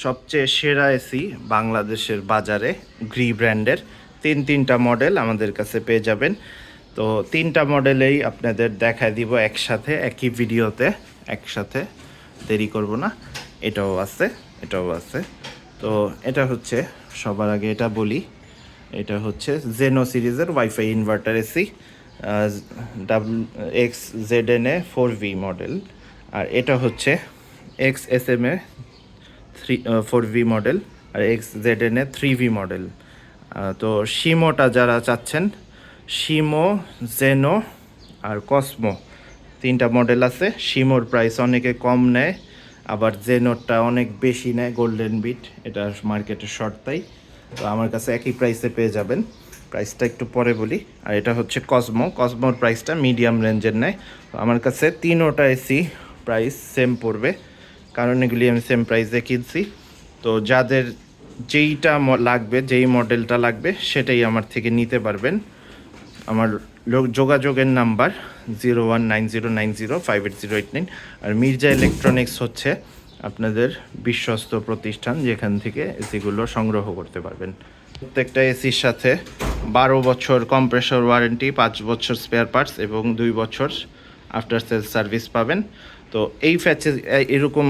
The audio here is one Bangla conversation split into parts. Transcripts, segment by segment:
সবচেয়ে সেরা এসি বাংলাদেশের বাজারে গ্রি ব্র্যান্ডের তিনটা মডেল আমাদের কাছে পেয়ে যাবেন। তো তিনটা মডেলেই আপনাদের দেখায় দিব একসাথে একই ভিডিওতে, একসাথে দেরি করব না। এটাও আছে, এটাও আছে। তো এটা হচ্ছে সবার আগে এটা বলি, এটা হচ্ছে জেনো সিরিজের wifi inverter AC XZNA 4V model. আর এটা হচ্ছে XSMA 4V মডেল আর XZNA 3V মডেল। তো শিমোটা যারা চাচ্ছেন, শিমো, জেনো আর কসমো তিনটা মডেল আছে। শিমোর প্রাইস অনেকে কম নেয়, আবার জেনোরটা অনেক বেশি নেয়, গোল্ডেন বিট, এটা মার্কেটের শর্ট তাই। তো আমার কাছে একই প্রাইসে পেয়ে যাবেন, প্রাইসটা একটু পরে বলি। আর এটা হচ্ছে কসমোর প্রাইসটা মিডিয়াম রেঞ্জের নেয়। তো আমার কাছে তিনোটা এসি প্রাইস সেম পড়বে, কারণ এগুলি আমি সেম প্রাইসে কিনছি। তো যাদের যেইটা লাগবে, যেই মডেলটা লাগবে সেটাই আমার থেকে নিতে পারবেন। আমার যোগাযোগের নাম্বার 019090588089। আর মির্জা ইলেকট্রনিক্স হচ্ছে আপনাদের বিশ্বস্ত প্রতিষ্ঠান, যেখান থেকে এসিগুলো সংগ্রহ করতে পারবেন। প্রত্যেকটা এসির সাথে 12 বছর কম্প্রেসর ওয়ারেন্টি, 5 বছর স্পেয়ার পার্টস এবং 2 বছর আফটার সেল সার্ভিস পাবেন। তো এই এরকম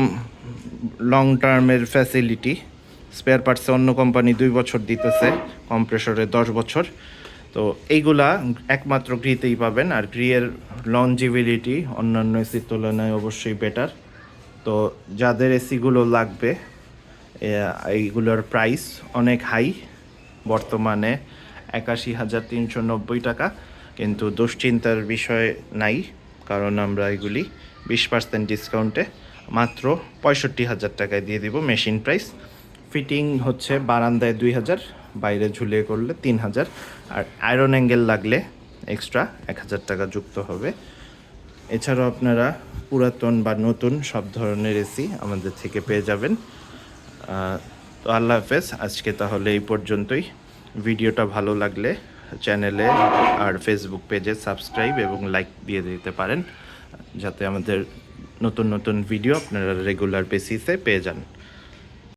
লং টার্মের ফ্যাসিলিটি স্পেয়ার পার্টসে অন্য কোম্পানি 2 বছর দিতেছে, কম্প্রেসরে 10 বছর। তো এইগুলা একমাত্র গ্রিতেই পাবেন। আর গ্রিয়ের লনজিবিলিটি অন্যান্য এসির তুলনায় অবশ্যই বেটার। তো যাদের এসিগুলো লাগবে, এইগুলোর প্রাইস অনেক হাই, বর্তমানে 81,390 টাকা। কিন্তু দুশ্চিন্তার বিষয় নাই, কারণ আমরা এগুলি 20% ডিসকাউন্টে মাত্র 65,000 টাকায় দিয়ে দিব মেশিন প্রাইস। ফিটিং হচ্ছে বারান্দায় 2,000, বাইরে ঝুলিয়ে করলে 3,000। আর আয়রন অ্যাঙ্গেল লাগলে এক্সট্রা 1,000 টাকা যুক্ত হবে। এছাড়াও আপনারা পুরাতন বা নতুন সব ধরনের এসি আমাদের থেকে পেয়ে যাবেন। তো আল্লাহ হাফেজ, আজকে তাহলে এই পর্যন্তই। ভিডিওটা ভালো লাগলে চ্যানেলে আর ফেসবুক পেজে সাবস্ক্রাইব এবং লাইক দিয়ে দিতে পারেন, যাতে আমাদের নতুন নতুন ভিডিও আপনারা রেগুলার বেসিসে পেয়ে যান।